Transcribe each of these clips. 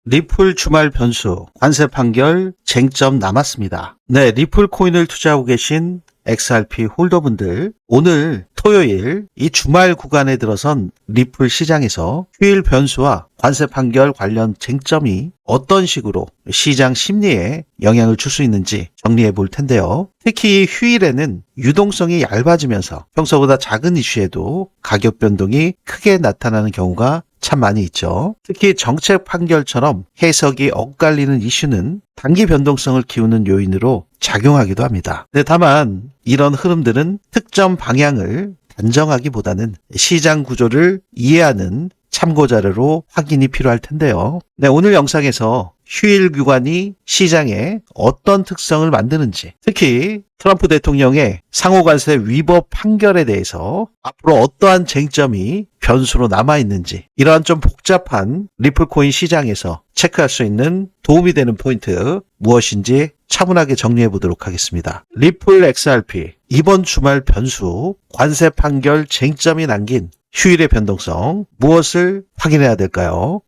리플 주말 변수, 관세 판결, 쟁점 남았습니다. 네, 리플 코인을 투자하고 계신 XRP 홀더분들, 오늘 토요일 이 주말 구간에 들어선 리플 시장에서 휴일 변수와 관세 판결 관련 쟁점이 어떤 식으로 시장 심리에 영향을 줄 수 있는지 정리해 볼 텐데요. 특히 휴일에는 유동성이 얇아지면서 평소보다 작은 이슈에도 가격 변동이 크게 나타나는 경우가 참 많이 있죠. 특히 정책 판결처럼 해석이 엇갈리는 이슈는 단기 변동성을 키우는 요인으로 작용하기도 합니다. 다만 이런 흐름들은 특정 방향을 단정하기보다는 시장 구조를 이해하는 참고자료로 확인이 필요할 텐데요. 오늘 영상에서 휴일 구간이 시장에 어떤 특성을 만드는지, 특히 트럼프 대통령의 상호관세 위법 판결에 대해서 앞으로 어떠한 쟁점이 변수로 남아있는지, 이러한 좀 복잡한 리플코인 시장에서 체크할 수 있는 도움이 되는 포인트 무엇인지 차분하게 정리해 보도록 하겠습니다. 리플 XRP 이번 주말 변수, 관세 판결 쟁점이 남긴 휴일의 변동성, 무엇을 확인해야 될까요?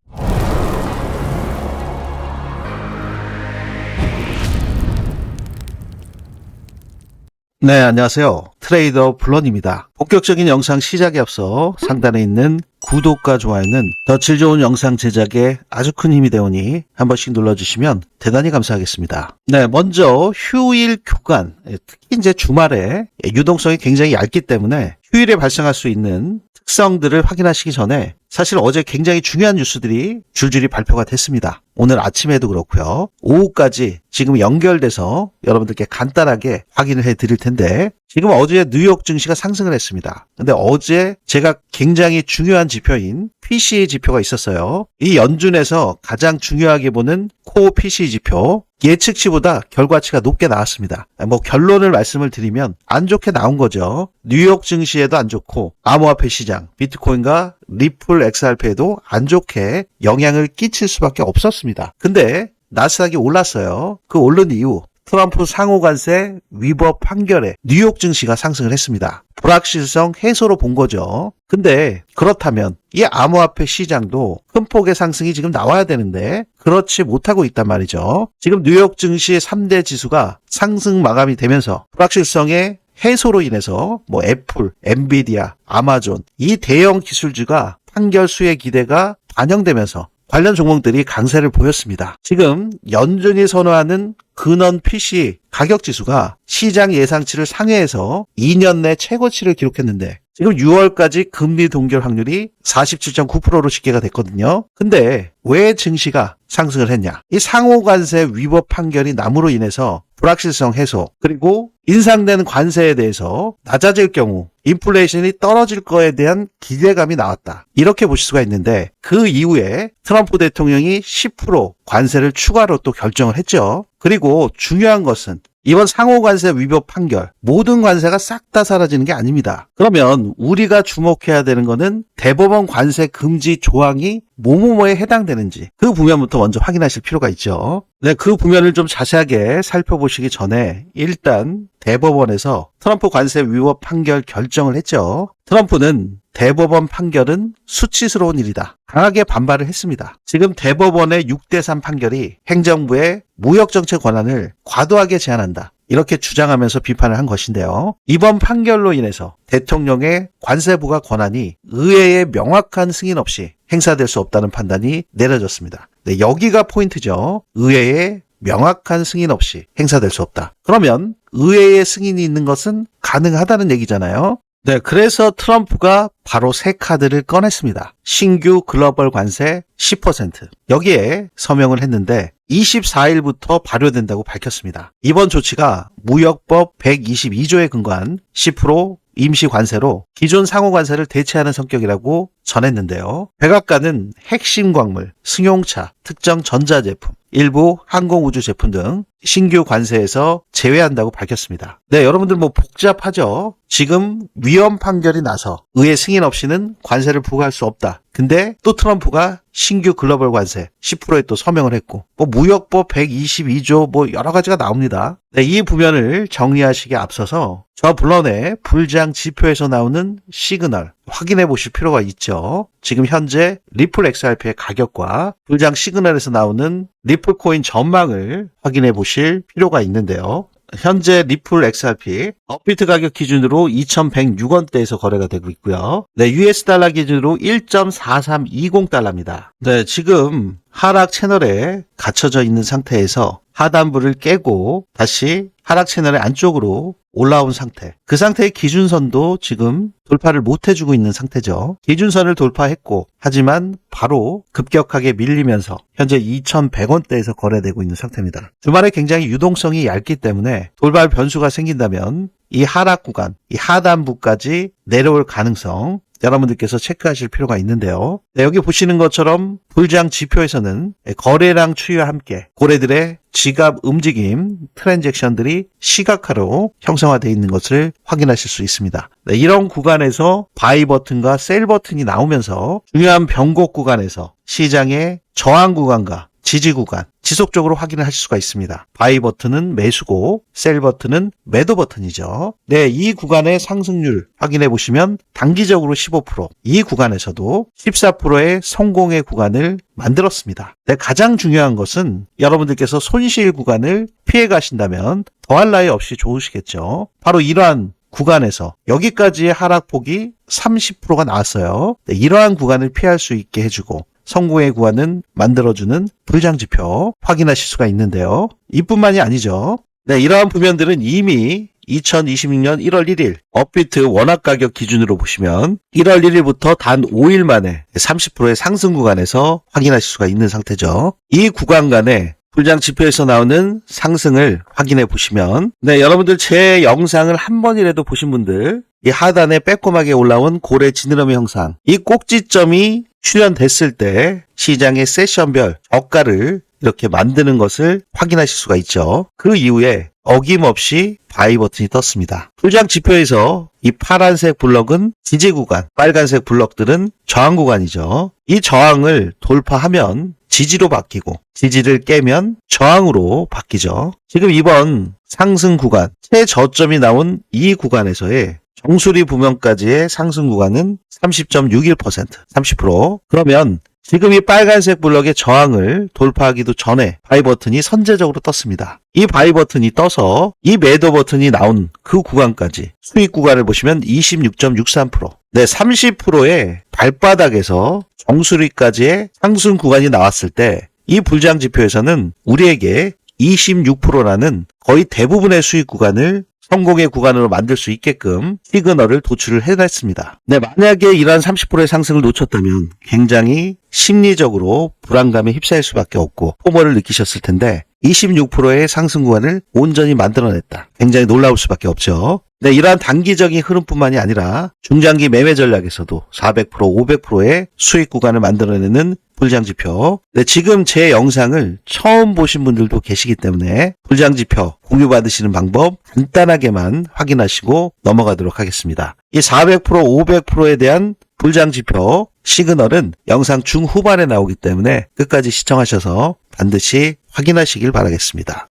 네, 안녕하세요. 트레이더 블런입니다. 본격적인 영상 시작에 앞서 상단에 있는 구독과 좋아요는 더 질 좋은 영상 제작에 아주 큰 힘이 되오니 한 번씩 눌러주시면 대단히 감사하겠습니다. 네, 먼저 휴일 구간, 특히 이제 주말에 유동성이 굉장히 얇기 때문에 휴일에 발생할 수 있는 특성들을 확인하시기 전에 사실 어제 굉장히 중요한 뉴스들이 줄줄이 발표가 됐습니다. 오늘 아침에도 그렇고요. 오후까지 지금 연결돼서 여러분들께 간단하게 확인을 해드릴 텐데, 지금 어제 뉴욕 증시가 상승을 했습니다. 근데 어제 제가 굉장히 중요한 지표인 PCE 지표가 있었어요. 이 연준에서 가장 중요하게 보는 코어 PCE 지표, 예측치보다 결과치가 높게 나왔습니다. 결론을 말씀을 드리면 안 좋게 나온 거죠. 뉴욕 증시에도 안 좋고 암호화폐 시장, 비트코인과 리플 XRP에도 안 좋게 영향을 끼칠 수밖에 없었습니다. 근데 나스닥이 올랐어요. 그 오른 이후 트럼프 상호관세 위법 판결에 뉴욕 증시가 상승을 했습니다. 불확실성 해소로 본 거죠. 근데 그렇다면 이 암호화폐 시장도 큰 폭의 상승이 지금 나와야 되는데 그렇지 못하고 있단 말이죠. 지금 뉴욕 증시의 3대 지수가 상승 마감이 되면서 불확실성의 해소로 인해서 애플, 엔비디아, 아마존 이 대형 기술주가 판결 수의 기대가 반영되면서 관련 종목들이 강세를 보였습니다. 지금 연준이 선호하는 근원 PC 가격지수가 시장 예상치를 상회해서 2년 내 최고치를 기록했는데 지금 6월까지 금리 동결 확률이 47.9%로 집계가 됐거든요. 근데 왜 증시가 상승을 했냐? 이 상호관세 위법 판결이 남으로 인해서 불확실성 해소, 그리고 인상되는 관세에 대해서 낮아질 경우 인플레이션이 떨어질 거에 대한 기대감이 나왔다. 이렇게 보실 수가 있는데 그 이후에 트럼프 대통령이 10% 관세를 추가로 또 결정을 했죠. 그리고 중요한 것은 이번 상호관세 위법 판결, 모든 관세가 싹 다 사라지는 게 아닙니다. 그러면 우리가 주목해야 되는 거는 대법원 관세 금지 조항이 뭐뭐뭐에 해당되는지 그 부면부터 먼저 확인하실 필요가 있죠. 그 부면을 좀 자세하게 살펴보시기 전에 일단 대법원에서 트럼프 관세 위법 판결 결정을 했죠. 트럼프는 대법원 판결은 수치스러운 일이다. 강하게 반발을 했습니다. 지금 대법원의 6대3 판결이 행정부의 무역정책 권한을 과도하게 제한한다. 이렇게 주장하면서 비판을 한 것인데요. 이번 판결로 인해서 대통령의 관세 부과 권한이 의회의 명확한 승인 없이 행사될 수 없다는 판단이 내려졌습니다. 여기가 포인트죠. 의회의 명확한 승인 없이 행사될 수 없다. 그러면 의회의 승인이 있는 것은 가능하다는 얘기잖아요. 그래서 트럼프가 바로 새 카드를 꺼냈습니다. 신규 글로벌 관세 10%. 여기에 서명을 했는데 24일부터 발효된다고 밝혔습니다. 이번 조치가 무역법 122조에 근거한 10% 임시 관세로 기존 상호 관세를 대체하는 성격이라고 전했는데요. 백악관은 핵심 광물, 승용차, 특정 전자제품, 일부 항공우주 제품 등 신규 관세에서 제외한다고 밝혔습니다. 여러분들 복잡하죠? 지금 위헌 판결이 나서 의회 승인 없이는 관세를 부과할 수 없다. 근데 또 트럼프가 신규 글로벌 관세 10%에 또 서명을 했고, 뭐 무역법 122조 뭐 여러 가지가 나옵니다. 네, 이 부면을 정리하시기에 앞서서 저 블런의 불장 지표에서 나오는 시그널 확인해 보실 필요가 있죠. 지금 현재 리플 XRP의 가격과 불장 시그널에서 나오는 리플 코인 전망을 확인해 보실 필요가 있는데요. 현재 리플 XRP 업비트 가격 기준으로 2,106원대에서 거래가 되고 있고요. 네, US 달러 기준으로 1.4320달러입니다. 네, 지금 하락 채널에 갇혀져 있는 상태에서 하단부를 깨고 다시 하락 채널의 안쪽으로 올라온 상태. 그 상태의 기준선도 지금 돌파를 못 해주고 있는 상태죠. 기준선을 돌파했고, 하지만 바로 급격하게 밀리면서 현재 2,100원대에서 거래되고 있는 상태입니다. 주말에 굉장히 유동성이 얇기 때문에 돌발 변수가 생긴다면 이 하락 구간, 이 하단부까지 내려올 가능성 여러분들께서 체크하실 필요가 있는데요. 네, 여기 보시는 것처럼 불장 지표에서는 거래량 추이와 함께 고래들의 지갑 움직임, 트랜잭션들이 시각화로 형성화되어 있는 것을 확인하실 수 있습니다. 네, 이런 구간에서 바이 버튼과 셀 버튼이 나오면서 중요한 변곡 구간에서 시장의 저항 구간과 지지 구간 지속적으로 확인을 하실 수가 있습니다. 바이 버튼은 매수고 셀 버튼은 매도 버튼이죠. 네, 이 구간의 상승률 확인해 보시면 단기적으로 15%, 이 구간에서도 14%의 성공의 구간을 만들었습니다. 네, 가장 중요한 것은 여러분들께서 손실 구간을 피해 가신다면 더할 나위 없이 좋으시겠죠. 바로 이러한 구간에서 여기까지의 하락폭이 30%가 나왔어요. 네, 이러한 구간을 피할 수 있게 해주고 성공의 구간은 만들어주는 불장지표 확인하실 수가 있는데요. 이뿐만이 아니죠. 네, 이러한 부면들은 이미 2026년 1월 1일 업비트 원화 가격 기준으로 보시면 1월 1일부터 단 5일 만에 30%의 상승 구간에서 확인하실 수가 있는 상태죠. 이 구간 간에 불장 지표에서 나오는 상승을 확인해 보시면, 네, 여러분들 제 영상을 한 번이라도 보신 분들, 이 하단에 빼꼼하게 올라온 고래 지느러미 형상, 이 꼭지점이 출현됐을 때 시장의 세션별 저가를 이렇게 만드는 것을 확인하실 수가 있죠. 그 이후에 어김없이 바이 버튼이 떴습니다. 불장 지표에서 이 파란색 블럭은 지지 구간, 빨간색 블럭들은 저항 구간이죠. 이 저항을 돌파하면 지지로 바뀌고 지지를 깨면 저항으로 바뀌죠. 지금 이번 상승 구간, 최저점이 나온 이 구간에서의 정수리 부면까지의 상승 구간은 30.61%, 30%. 그러면 지금 이 빨간색 블럭의 저항을 돌파하기도 전에 바이 버튼이 선제적으로 떴습니다. 이 바이 버튼이 떠서 이 매도 버튼이 나온 그 구간까지 수익 구간을 보시면 26.63%. 네, 30%의 발바닥에서 정수리까지의 상승 구간이 나왔을 때 이 불장 지표에서는 우리에게 26%라는 거의 대부분의 수익 구간을 성공의 구간으로 만들 수 있게끔 시그널을 도출을 해냈습니다. 네, 만약에 이러한 30%의 상승을 놓쳤다면 굉장히 심리적으로 불안감에 휩싸일 수밖에 없고 포모를 느끼셨을 텐데 26%의 상승 구간을 온전히 만들어냈다. 굉장히 놀라울 수밖에 없죠. 네, 이러한 단기적인 흐름뿐만이 아니라 중장기 매매 전략에서도 400%, 500%의 수익 구간을 만들어내는 불장지표. 네, 지금 제 영상을 처음 보신 분들도 계시기 때문에 불장지표 공유받으시는 방법 간단하게만 확인하시고 넘어가도록 하겠습니다. 이 400%, 500%에 대한 불장지표 시그널은 영상 중후반에 나오기 때문에 끝까지 시청하셔서 반드시 확인하시길 바라겠습니다.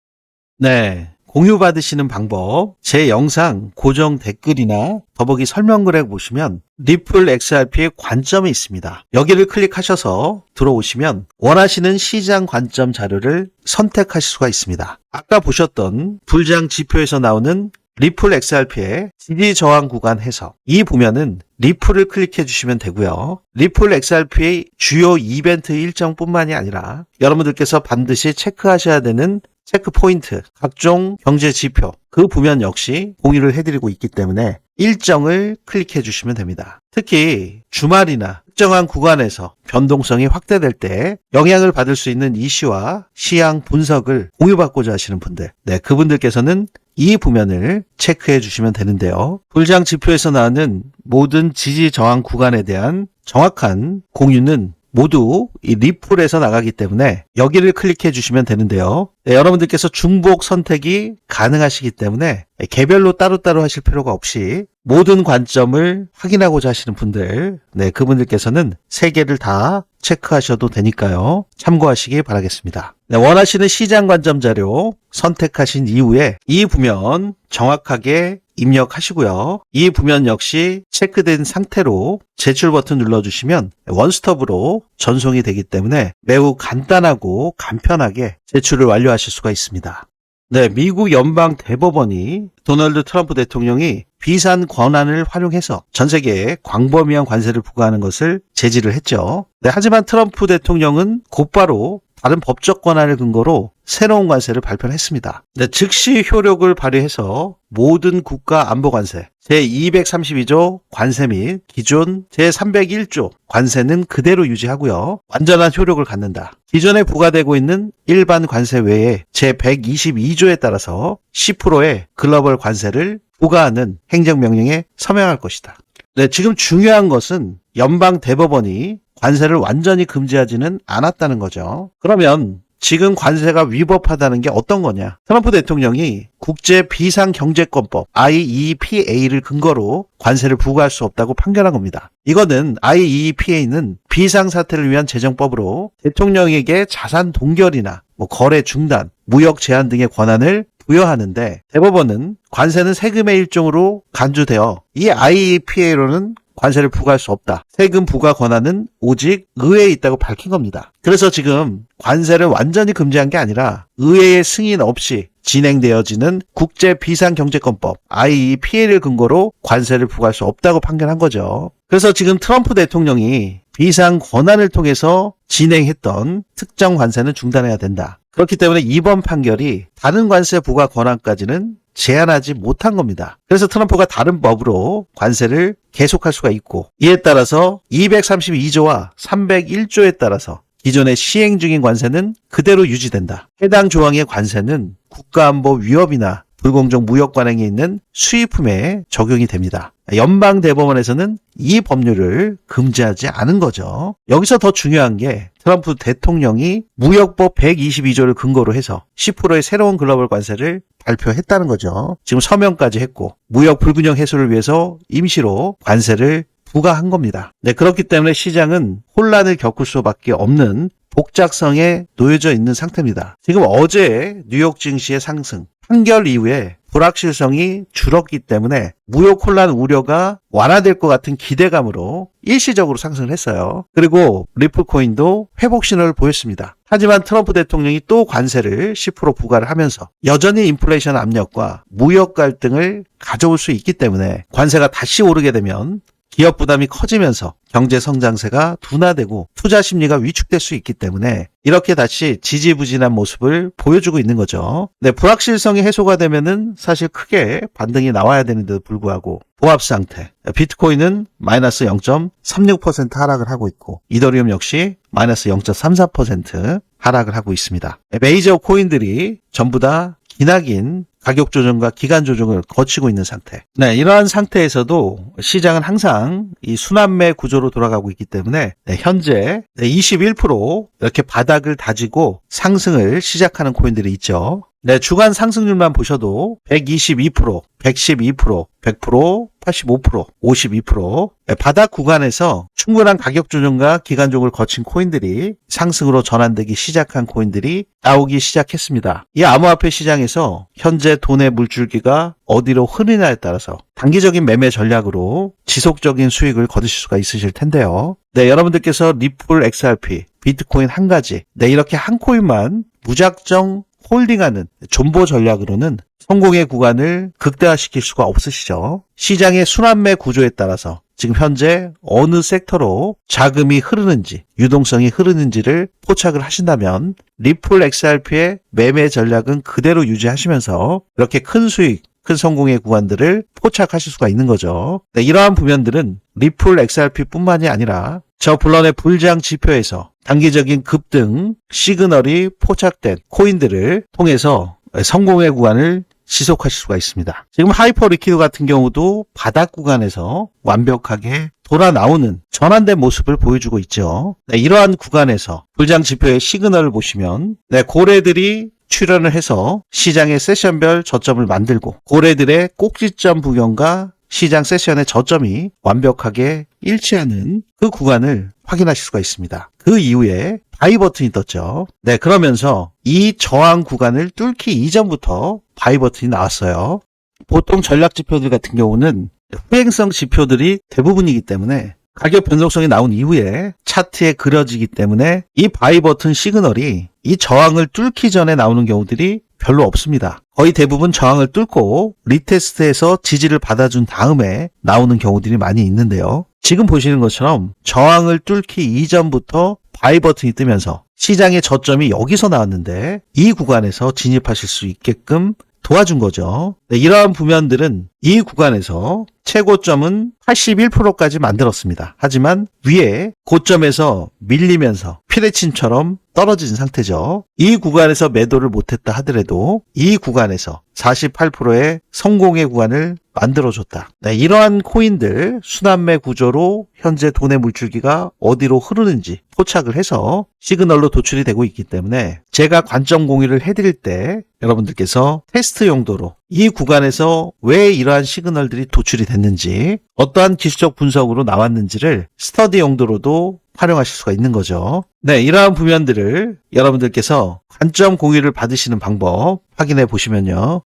네. 공유받으시는 방법, 제 영상 고정 댓글이나 더보기 설명글에 보시면 리플 XRP의 관점이 있습니다. 여기를 클릭하셔서 들어오시면 원하시는 시장 관점 자료를 선택하실 수가 있습니다. 아까 보셨던 불장 지표에서 나오는 리플 XRP의 지지 저항 구간 해석, 이 보면은 리플을 클릭해 주시면 되고요. 리플 XRP의 주요 이벤트 일정뿐만이 아니라 여러분들께서 반드시 체크하셔야 되는 체크 포인트, 각종 경제 지표, 그 부면 역시 공유를 해드리고 있기 때문에 일정을 클릭해 주시면 됩니다. 특히 주말이나 특정한 구간에서 변동성이 확대될 때 영향을 받을 수 있는 이슈와 시향 분석을 공유받고자 하시는 분들, 네, 그분들께서는 이 부면을 체크해 주시면 되는데요. 불장 지표에서 나오는 모든 지지 저항 구간에 대한 정확한 공유는 모두 이 리플에서 나가기 때문에 여기를 클릭해 주시면 되는데요. 네, 여러분들께서 중복 선택이 가능하시기 때문에 개별로 따로따로 하실 필요가 없이 모든 관점을 확인하고자 하시는 분들, 네, 그분들께서는 3개를 다 체크하셔도 되니까요. 참고하시기 바라겠습니다. 네, 원하시는 시장 관점 자료 선택하신 이후에 이 부면 정확하게 입력하시고요. 이 부면 역시 체크된 상태로 제출 버튼 눌러주시면 원스톱으로 전송이 되기 때문에 매우 간단하고 간편하게 제출을 완료하실 수가 있습니다. 네, 미국 연방 대법원이 도널드 트럼프 대통령이 비산 권한을 활용해서 전 세계에 광범위한 관세를 부과하는 것을 제지를 했죠. 네, 하지만 트럼프 대통령은 곧바로 다른 법적 권한을 근거로 새로운 관세를 발표를 했습니다. 네, 즉시 효력을 발휘해서 모든 국가 안보 관세, 제232조 관세 및 기존 제301조 관세는 그대로 유지하고요. 완전한 효력을 갖는다. 기존에 부과되고 있는 일반 관세 외에 제122조에 따라서 10%의 글로벌 관세를 부과하는 행정명령에 서명할 것이다. 네, 지금 중요한 것은 연방 대법원이 관세를 완전히 금지하지는 않았다는 거죠. 그러면 지금 관세가 위법하다는 게 어떤 거냐? 트럼프 대통령이 국제 비상경제권법 IEEPA를 근거로 관세를 부과할 수 없다고 판결한 겁니다. 이거는 IEEPA는 비상사태를 위한 제정법으로 대통령에게 자산 동결이나 거래 중단, 무역 제한 등의 권한을 부여하는데 대법원은 관세는 세금의 일종으로 간주되어 이 IEEPA로는 관세를 부과할 수 없다. 세금 부과 권한은 오직 의회에 있다고 밝힌 겁니다. 그래서 지금 관세를 완전히 금지한 게 아니라 의회의 승인 없이 진행되어지는 국제 비상경제권법 IEEPA를 근거로 관세를 부과할 수 없다고 판결한 거죠. 그래서 지금 트럼프 대통령이 비상 권한을 통해서 진행했던 특정 관세는 중단해야 된다. 그렇기 때문에 이번 판결이 다른 관세 부과 권한까지는 제한하지 못한 겁니다. 그래서 트럼프가 다른 법으로 관세를 계속할 수가 있고 이에 따라서 232조와 301조에 따라서 기존의 시행 중인 관세는 그대로 유지된다. 해당 조항의 관세는 국가안보 위협이나 불공정 무역 관행에 있는 수입품에 적용이 됩니다. 연방 대법원에서는 이 법률을 금지하지 않은 거죠. 여기서 더 중요한 게 트럼프 대통령이 무역법 122조를 근거로 해서 10%의 새로운 글로벌 관세를 발표했다는 거죠. 지금 서명까지 했고 무역 불균형 해소를 위해서 임시로 관세를 부과한 겁니다. 네, 그렇기 때문에 시장은 혼란을 겪을 수밖에 없는 복잡성에 놓여져 있는 상태입니다. 지금 어제 뉴욕 증시의 상승, 판결 이후에 불확실성이 줄었기 때문에 무역 혼란 우려가 완화될 것 같은 기대감으로 일시적으로 상승을 했어요. 그리고 리플 코인도 회복 신호를 보였습니다. 하지만 트럼프 대통령이 또 관세를 10% 부과를 하면서 여전히 인플레이션 압력과 무역 갈등을 가져올 수 있기 때문에 관세가 다시 오르게 되면 기업 부담이 커지면서 경제 성장세가 둔화되고 투자 심리가 위축될 수 있기 때문에 이렇게 다시 지지부진한 모습을 보여주고 있는 거죠. 네, 불확실성이 해소가 되면은 사실 크게 반등이 나와야 되는데도 불구하고 보합 상태. 비트코인은 마이너스 0.36% 하락을 하고 있고 이더리움 역시 마이너스 0.34% 하락을 하고 있습니다. 메이저 코인들이 전부 다 기나긴 가격 조정과 기간 조정을 거치고 있는 상태. 네, 이러한 상태에서도 시장은 항상 이 순환매 구조로 돌아가고 있기 때문에 현재 21% 이렇게 바닥을 다지고 상승을 시작하는 코인들이 있죠. 네, 주간 상승률만 보셔도 122%, 112%, 100%, 85%, 52%. 바닥 구간에서 충분한 가격 조정과 기간 조정을 거친 코인들이 상승으로 전환되기 시작한 코인들이 나오기 시작했습니다. 이 암호화폐 시장에서 현재 돈의 물줄기가 어디로 흐르냐에 따라서 단기적인 매매 전략으로 지속적인 수익을 거두실 수가 있으실 텐데요. 네, 여러분들께서 리플 XRP, 비트코인 한 가지, 네, 이렇게 한 코인만 무작정 홀딩하는 존버 전략으로는 성공의 구간을 극대화시킬 수가 없으시죠. 시장의 순환매 구조에 따라서 지금 현재 어느 섹터로 자금이 흐르는지, 유동성이 흐르는지를 포착을 하신다면 리플 XRP의 매매 전략은 그대로 유지하시면서 이렇게 큰 수익, 큰 성공의 구간들을 포착하실 수가 있는 거죠. 네, 이러한 부면들은 리플 XRP뿐만이 아니라 저 블런의 불장 지표에서 단기적인 급등 시그널이 포착된 코인들을 통해서 성공의 구간을 지속하실 수가 있습니다. 지금 하이퍼 리퀴드 같은 경우도 바닥 구간에서 완벽하게 돌아 나오는 전환된 모습을 보여주고 있죠. 네, 이러한 구간에서 불장 지표의 시그널을 보시면 고래들이 출현을 해서 시장의 세션별 저점을 만들고 고래들의 꼭지점 부경과 시장 세션의 저점이 완벽하게 일치하는 그 구간을 확인하실 수가 있습니다. 그 이후에 바이 버튼이 떴죠. 네, 그러면서 이 저항 구간을 뚫기 이전부터 바이 버튼이 나왔어요. 보통 전략 지표들 같은 경우는 후행성 지표들이 대부분이기 때문에 가격 변동성이 나온 이후에 차트에 그려지기 때문에 이 바이 버튼 시그널이 이 저항을 뚫기 전에 나오는 경우들이 별로 없습니다. 거의 대부분 저항을 뚫고 리테스트해서 지지를 받아준 다음에 나오는 경우들이 많이 있는데요. 지금 보시는 것처럼 저항을 뚫기 이전부터 바이 버튼이 뜨면서 시장의 저점이 여기서 나왔는데 이 구간에서 진입하실 수 있게끔 도와준 거죠. 네, 이러한 부면들은 이 구간에서 최고점은 81%까지 만들었습니다. 하지만 위에 고점에서 밀리면서 피레침처럼 떨어진 상태죠. 이 구간에서 매도를 못했다 하더라도 이 구간에서 48%의 성공의 구간을 만들어줬다. 네, 이러한 코인들 순환매 구조로 현재 돈의 물줄기가 어디로 흐르는지 포착을 해서 시그널로 도출이 되고 있기 때문에 제가 관점 공유를 해드릴 때 여러분들께서 테스트 용도로 이 구간에서 왜 이러한 시그널들이 도출이 됐는지 어떠한 기술적 분석으로 나왔는지를 스터디 용도로도 활용하실 수가 있는 거죠. 네, 이러한 부면들을 여러분들께서 관점 공유를 받으시는 방법 확인해 보시면요.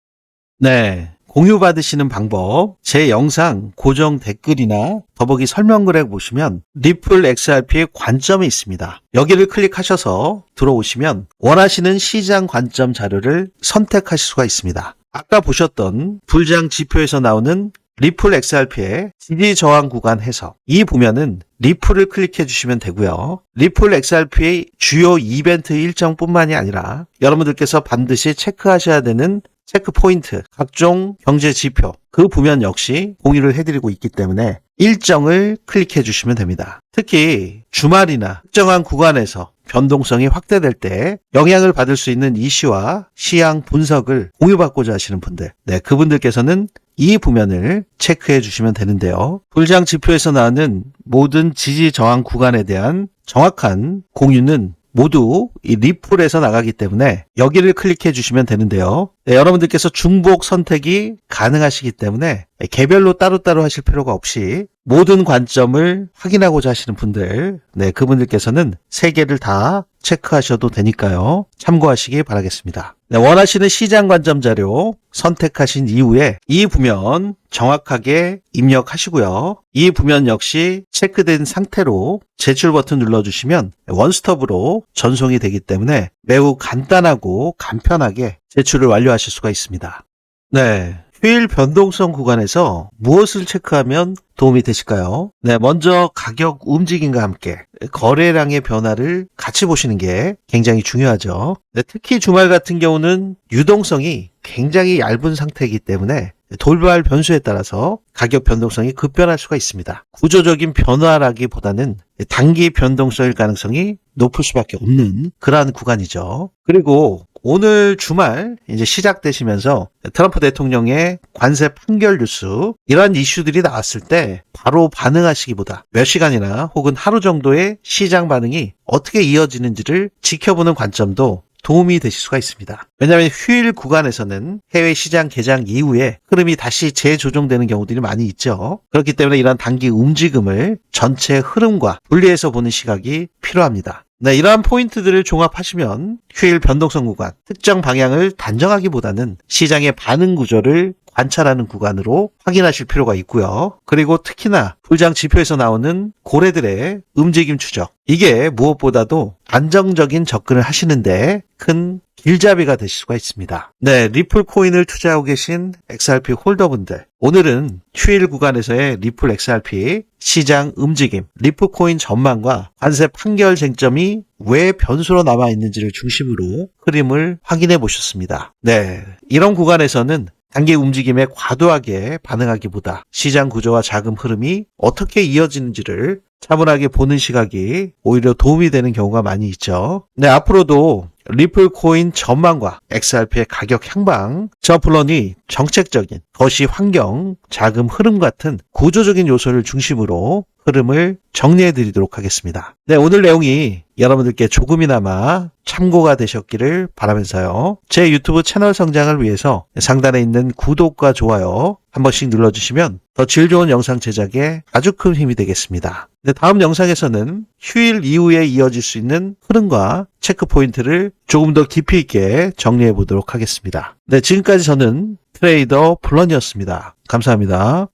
네, 공유 받으시는 방법 제 영상 고정 댓글이나 더보기 설명글에 보시면 리플 XRP의 관점이 있습니다. 여기를 클릭하셔서 들어오시면 원하시는 시장 관점 자료를 선택하실 수가 있습니다. 아까 보셨던 불장 지표에서 나오는 리플 XRP의 지지 저항 구간 해석 이 보면은 리플을 클릭해 주시면 되고요. 리플 XRP의 주요 이벤트 일정뿐만이 아니라 여러분들께서 반드시 체크하셔야 되는 체크 포인트, 각종 경제 지표 그 부면 역시 공유를 해드리고 있기 때문에 일정을 클릭해 주시면 됩니다. 특히 주말이나 특정한 구간에서 변동성이 확대될 때 영향을 받을 수 있는 이슈와 시향 분석을 공유받고자 하시는 분들, 네, 그분들께서는 이 부면을 체크해 주시면 되는데요. 불장 지표에서 나오는 모든 지지 저항 구간에 대한 정확한 공유는 모두 이 리플에서 나가기 때문에 여기를 클릭해 주시면 되는데요. 네, 여러분들께서 중복 선택이 가능하시기 때문에 개별로 따로따로 하실 필요가 없이 모든 관점을 확인하고자 하시는 분들, 네, 그분들께서는 3개를 다 체크하셔도 되니까요. 참고하시기 바라겠습니다. 네, 원하시는 시장 관점 자료 선택하신 이후에 이 부면 정확하게 입력하시고요. 이 부면 역시 체크된 상태로 제출 버튼 눌러주시면 원스톱으로 전송이 되기 때문에 매우 간단하고 간편하게 제출을 완료하실 수가 있습니다. 네, 휴일 변동성 구간에서 무엇을 체크하면 도움이 되실까요? 네, 먼저 가격 움직임과 함께 거래량의 변화를 같이 보시는 게 굉장히 중요하죠. 네, 특히 주말 같은 경우는 유동성이 굉장히 얇은 상태이기 때문에 돌발 변수에 따라서 가격 변동성이 급변할 수가 있습니다. 구조적인 변화라기보다는 단기 변동성일 가능성이 높을 수밖에 없는 그러한 구간이죠. 그리고 오늘 주말 이제 시작되시면서 트럼프 대통령의 관세 판결 뉴스 이러한 이슈들이 나왔을 때 바로 반응하시기보다 몇 시간이나 혹은 하루 정도의 시장 반응이 어떻게 이어지는지를 지켜보는 관점도 도움이 되실 수가 있습니다. 왜냐하면 휴일 구간에서는 해외 시장 개장 이후에 흐름이 다시 재조정되는 경우들이 많이 있죠. 그렇기 때문에 이러한 단기 움직임을 전체 흐름과 분리해서 보는 시각이 필요합니다. 네, 이러한 포인트들을 종합하시면 휴일 변동성 구간, 특정 방향을 단정하기보다는 시장의 반응 구조를 관찰하는 구간으로 확인하실 필요가 있고요. 그리고 특히나 불장 지표에서 나오는 고래들의 움직임 추적, 이게 무엇보다도 안정적인 접근을 하시는데 큰 길잡이가 되실 수가 있습니다. 네, 리플 코인을 투자하고 계신 XRP 홀더분들, 오늘은 휴일 구간에서의 리플 XRP 시장 움직임, 리플 코인 전망과 관세 판결 쟁점이 왜 변수로 남아 있는지를 중심으로 흐름을 확인해 보셨습니다. 네, 이런 구간에서는 단기 움직임에 과도하게 반응하기보다 시장 구조와 자금 흐름이 어떻게 이어지는지를 차분하게 보는 시각이 오히려 도움이 되는 경우가 많이 있죠. 네, 앞으로도 리플 코인 전망과 XRP의 가격 향방, 저 블런이 정책적인, 거시 환경, 자금 흐름 같은 구조적인 요소를 중심으로 흐름을 정리해 드리도록 하겠습니다. 네, 오늘 내용이 여러분들께 조금이나마 참고가 되셨기를 바라면서요. 제 유튜브 채널 성장을 위해서 상단에 있는 구독과 좋아요 한 번씩 눌러주시면 더 질 좋은 영상 제작에 아주 큰 힘이 되겠습니다. 네, 다음 영상에서는 휴일 이후에 이어질 수 있는 흐름과 체크 포인트를 조금 더 깊이 있게 정리해 보도록 하겠습니다. 네, 지금까지 저는 트레이더 블런이었습니다. 감사합니다.